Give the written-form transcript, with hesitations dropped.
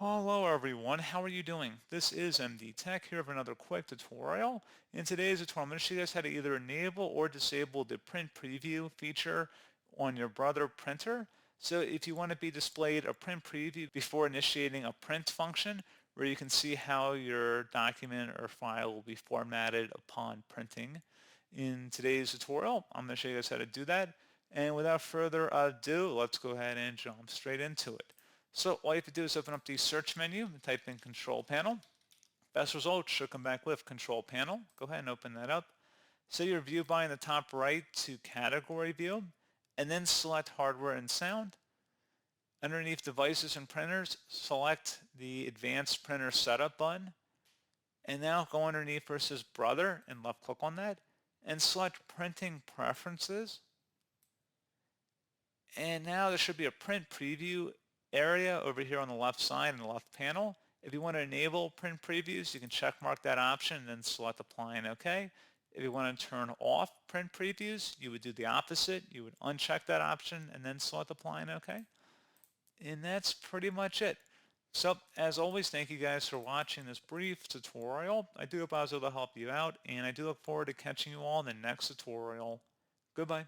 Hello everyone, how are you doing? This is MD Tech here with another quick tutorial. In today's tutorial, I'm going to show you guys how to either enable or disable the print preview feature on your Brother printer. So if you want to be displayed a print preview before initiating a print function, where you can see how your document or file will be formatted upon printing. In today's tutorial, I'm going to show you guys how to do that. And without further ado, let's go ahead and jump straight into it. So all you have to do is open up the search menu and type in Control Panel. Best result should come back with Control Panel. Go ahead and open that up. Set your view by in the top right to Category View, and then select Hardware and Sound. Underneath Devices and Printers, select the Advanced Printer Setup button. And now go underneath where it says Brother and left click on that, and select Printing Preferences. And now there should be a print preview area over here on the left side in the left panel. If you want to enable print previews, you can check mark that option and then select apply and OK. If you want to turn off print previews, you would do the opposite. You would uncheck that option and then select apply and OK. And that's pretty much it. So as always, thank you guys for watching this brief tutorial. I do hope I was able to help you out, and I do look forward to catching you all in the next tutorial. Goodbye.